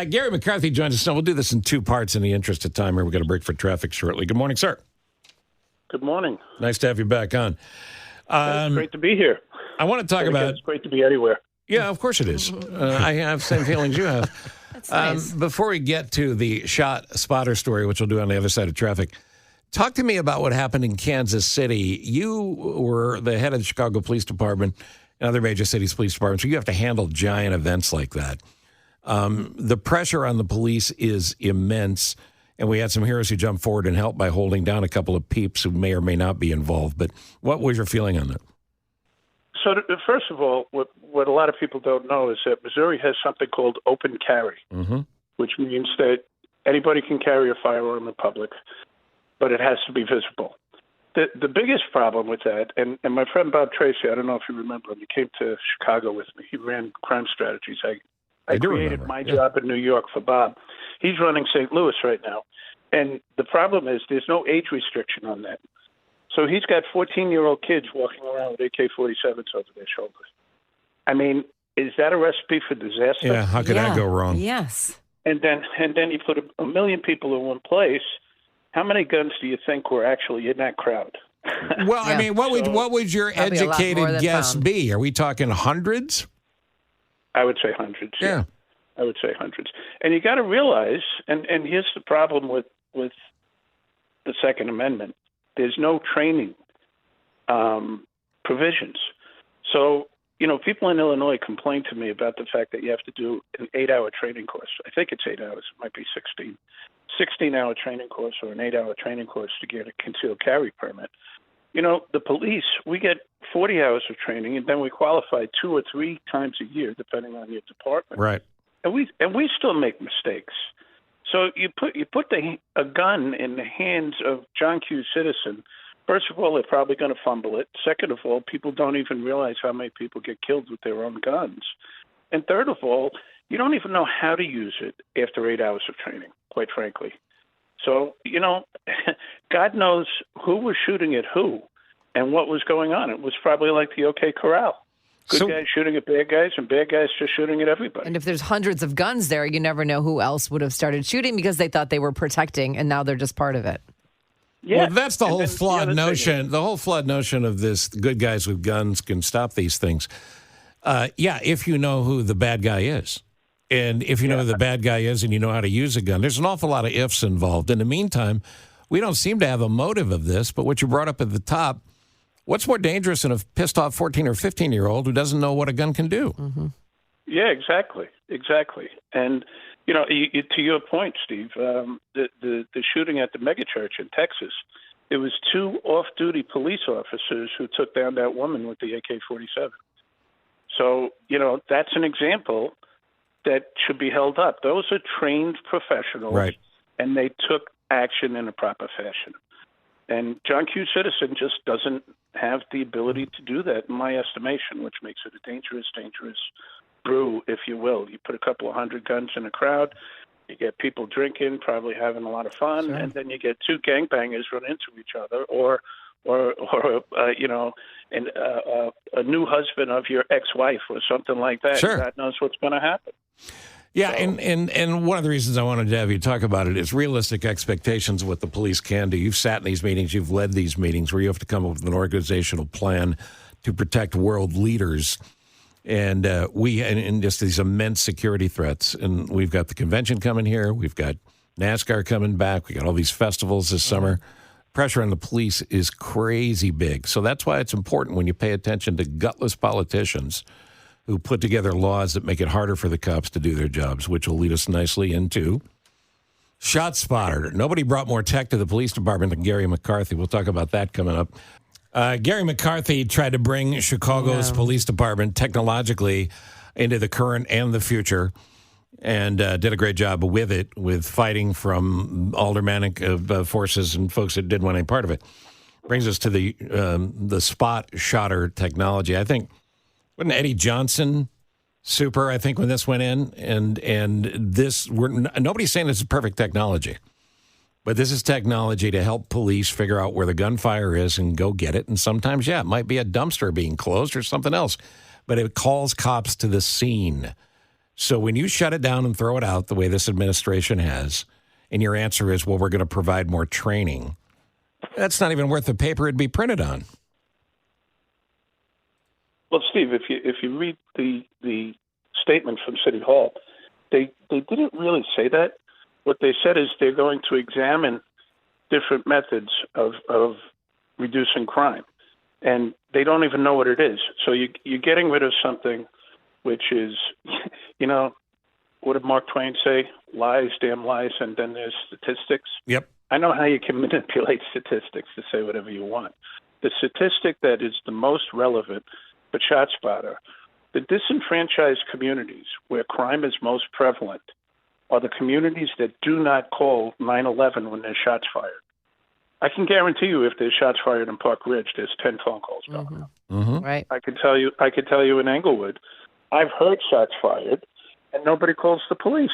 Garry McCarthy joins us now. We'll do this in two parts in the interest of time here. We've got a break for traffic shortly. Good morning, sir. Good morning. Nice to have you back on. It's great to be here. I want to talk about... It's great to be anywhere. Yeah, of course it is. I have the same feelings you have. That's nice. Before we get to the shot spotter story, which we'll do on the other side of traffic, talk to me about what happened in Kansas City. You were the head of the Chicago Police Department and other major cities' police departments, so you have to handle giant events like that. The pressure on the police is immense, and we had some heroes who jumped forward and helped by holding down a couple of peeps who may or may not be involved. But what was your feeling on that? So, first of all, what a lot of people don't know is that Missouri has something called open carry, which means that anybody can carry a firearm in public, but it has to be visible. The biggest problem with that, and my friend Bob Tracy, I don't know if you remember him, he came to Chicago with me. He ran crime strategies. I created my job in New York for Bob. He's running St. Louis right now. And the problem is there's no age restriction on that. So he's got 14-year-old kids walking around with AK-47s over their shoulders. I mean, is that a recipe for disaster? Yeah, how could that go wrong? Yes. And then you put a million people in one place. How many guns do you think were actually in that crowd? Well, I mean, what would your educated guess be? Are we talking hundreds? I would say hundreds. Yeah. I would say hundreds. And you got to realize, and here's the problem with the Second Amendment, there's no training provisions. So, people in Illinois complain to me about the fact that you have to do an 8-hour training course. I think it's 8 hours. It might be 16. 16-hour training course or an 8-hour training course to get a concealed carry permit. The police, we get 40 hours of training, and then we qualify 2 or 3 times a year, depending on your department. Right. And we still make mistakes. So you put a gun in the hands of John Q. citizen. First of all, they're probably going to fumble it. Second of all, people don't even realize how many people get killed with their own guns. And third of all, you don't even know how to use it after 8 hours of training, quite frankly. So, God knows who was shooting at who and what was going on. It was probably like the OK Corral. Good guys shooting at bad guys and bad guys just shooting at everybody. And if there's hundreds of guns there, you never know who else would have started shooting because they thought they were protecting, and now they're just part of it. Yeah. Well, that's the whole flawed notion. The whole flawed notion of this: good guys with guns can stop these things. If you know who the bad guy is. And if you know who the bad guy is and you know how to use a gun, there's an awful lot of ifs involved. In the meantime, we don't seem to have a motive of this, but what you brought up at the top, what's more dangerous than a pissed off 14 or 15-year-old who doesn't know what a gun can do? Mm-hmm. Yeah, exactly. And, to your point, Steve, the shooting at the megachurch in Texas, it was 2 off-duty police officers who took down that woman with the AK-47. So, that's an example that should be held up. Those are trained professionals, right, and they took action in a proper fashion. And John Q. Citizen just doesn't have the ability to do that, in my estimation, which makes it a dangerous brew, if you will. You put a couple of 100 guns in a crowd, you get people drinking, probably having a lot of fun, and then you get 2 gangbangers run into each other, or a new husband of your ex-wife or something like that. Sure. God knows what's going to happen. Yeah, and one of the reasons I wanted to have you talk about it is realistic expectations of what the police can do. You've sat in these meetings, you've led these meetings where you have to come up with an organizational plan to protect world leaders and just these immense security threats. And we've got the convention coming here, we've got NASCAR coming back, we got all these festivals this summer. Pressure on the police is crazy big. So that's why it's important when you pay attention to gutless politicians who put together laws that make it harder for the cops to do their jobs, which will lead us nicely into Shot Spotter. Nobody brought more tech to the police department than Garry McCarthy. We'll talk about that coming up. Garry McCarthy tried to bring Chicago's police department technologically into the current and the future, and did a great job with it, with fighting from aldermanic forces and folks that didn't want any part of it. Brings us to the spot shotter technology. I think, wasn't Eddie Johnson super, I think, when this went in? And this, nobody's saying this is perfect technology, but this is technology to help police figure out where the gunfire is and go get it. And sometimes, it might be a dumpster being closed or something else, but it calls cops to the scene. So when you shut it down and throw it out the way this administration has, and your answer is, well, we're going to provide more training, that's not even worth the paper it'd be printed on. Well, Steve, if you read the statement from City Hall, they didn't really say that. What they said is they're going to examine different methods of reducing crime, and they don't even know what it is. So you're getting rid of something which is, what did Mark Twain say? Lies, damn lies, and then there's statistics. Yep. I know how you can manipulate statistics to say whatever you want. The statistic that is the most relevant for ShotSpotter, the disenfranchised communities where crime is most prevalent are the communities that do not call 911 when there's shots fired. I can guarantee you if there's shots fired in Park Ridge, there's 10 phone calls going out. Mm-hmm. Right. I could tell you in Englewood, I've heard shots fired and nobody calls the police.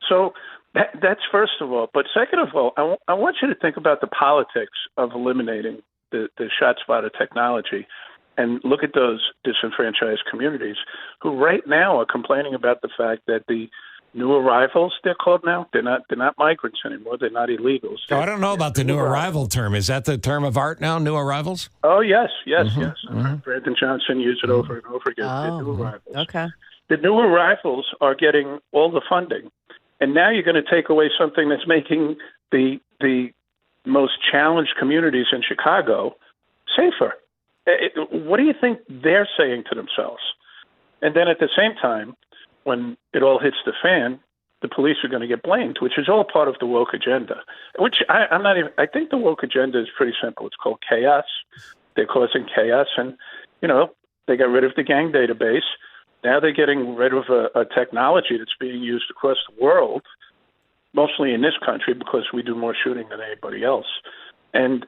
So that's first of all. But second of all, I want you to think about the politics of eliminating the ShotSpotter technology and look at those disenfranchised communities who right now are complaining about the fact that the new arrivals, they're called now, they're not migrants anymore. They're not illegals. Oh, I don't know about the new arrival term. Is that the term of art now, new arrivals? Oh, yes. Brandon Johnson used it over and over again. Oh, the new arrivals. okay. The new arrivals are getting all the funding. And now you're going to take away something that's making the most challenged communities in Chicago safer. What do you think they're saying to themselves? And then at the same time, when it all hits the fan, the police are going to get blamed, which is all part of the woke agenda. Which I'm not even. I think the woke agenda is pretty simple. It's called chaos. They're causing chaos, and they got rid of the gang database. Now they're getting rid of a technology that's being used across the world, mostly in this country because we do more shooting than anybody else. And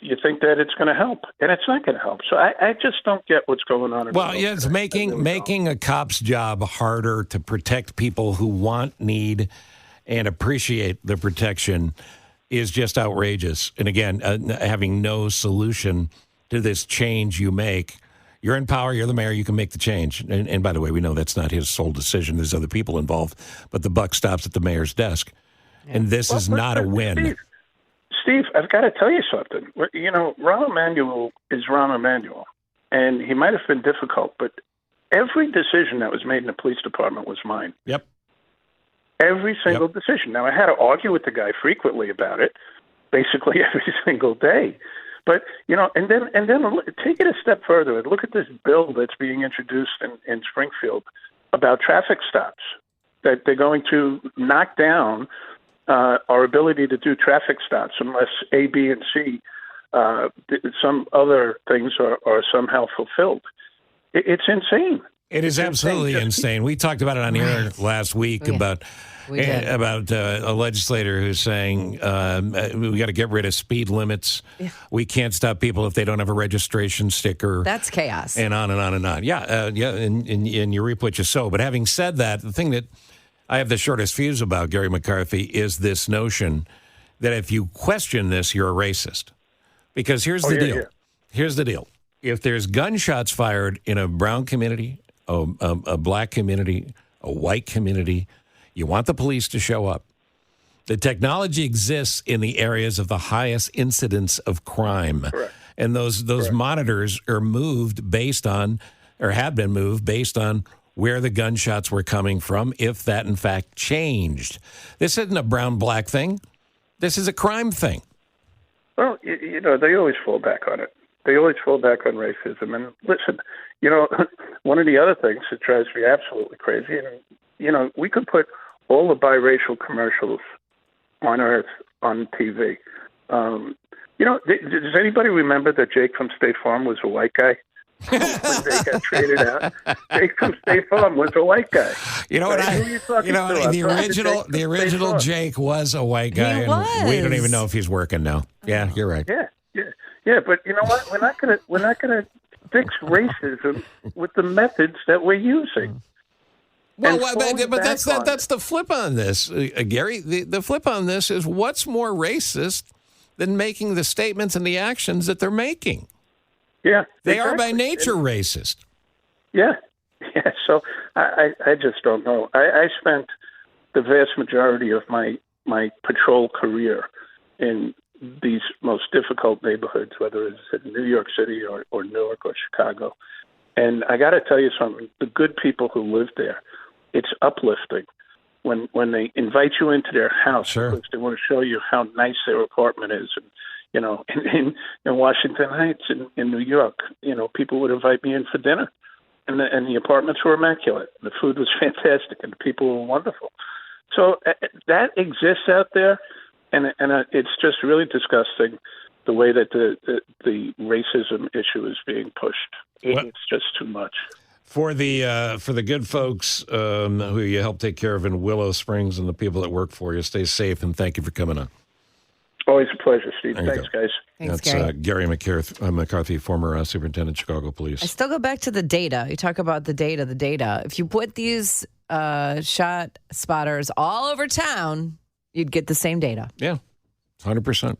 you think that it's going to help, and it's not going to help. So I just don't get what's going on. Well, yeah, it's making a cop's job harder to protect people who want, need, and appreciate the protection is just outrageous. And again, having no solution to this change you make. You're in power. You're the mayor. You can make the change. And by the way, we know that's not his sole decision. There's other people involved, but the buck stops at the mayor's desk. Yeah. And this is not a win. Steve, I've got to tell you something. Rahm Emanuel is Rahm Emanuel, and he might have been difficult, but every decision that was made in the police department was mine. Yep. Every single decision. Now, I had to argue with the guy frequently about it, basically every single day. But, and then take it a step further and look at this bill that's being introduced in Springfield about traffic stops, that they're going to knock down our ability to do traffic stops unless A, B, and C, some other things are somehow fulfilled. It's insane. It is absolutely insane. We talked about it on air last week about a legislator who's saying we got to get rid of speed limits. Yeah. We can't stop people if they don't have a registration sticker. That's chaos. And on and on and on. Yeah, and you reap what you sow. But having said that, the thing that I have the shortest fuse about, Garry McCarthy, is this notion that if you question this, you're a racist. Because here's the deal. Yeah. Here's the deal. If there's gunshots fired in a brown community, a black community, a white community, you want the police to show up. The technology exists in the areas of the highest incidence of crime. Correct. And those monitors are moved based on, or have been moved based on, where the gunshots were coming from, if that in fact changed. This isn't a brown-black thing. This is a crime thing. Well, they always fall back on it. They always fall back on racism. And listen, one of the other things that drives me absolutely crazy, and, we could put all the biracial commercials on Earth on TV. Does anybody remember that Jake from State Farm was a white guy? When they got traded out, Jake from State Farm was a white guy. The original Jake was a white guy. He was. And we don't even know if he's working now. Yeah, you're right. Yeah. But you know what? We're not gonna fix racism with the methods that we're using. Well, but that's the flip on this, Garry. The flip on this is what's more racist than making the statements and the actions that they're making. Yeah, they are by nature racist. Yeah. So I just don't know. I spent the vast majority of my patrol career in these most difficult neighborhoods, whether it's in New York City or Newark or Chicago. And I got to tell you something, the good people who live there, it's uplifting when they invite you into their house Sure. because they want to show you how nice their apartment is. And, you know, in Washington Heights, in New York, you know, people would invite me in for dinner. And the apartments were immaculate. The food was fantastic, and the people were wonderful. So that exists out there, and it's just really disgusting the way that the racism issue is being pushed. It's just too much. For the good folks who you help take care of in Willow Springs and the people that work for you, stay safe, and thank you for coming on. Always a pleasure, Steve. Thanks, guys. Thanks, That's Garry. Garry McCarthy, former superintendent, Chicago Police. I still go back to the data. You talk about the data. If you put these shot spotters all over town, you'd get the same data. Yeah, 100%.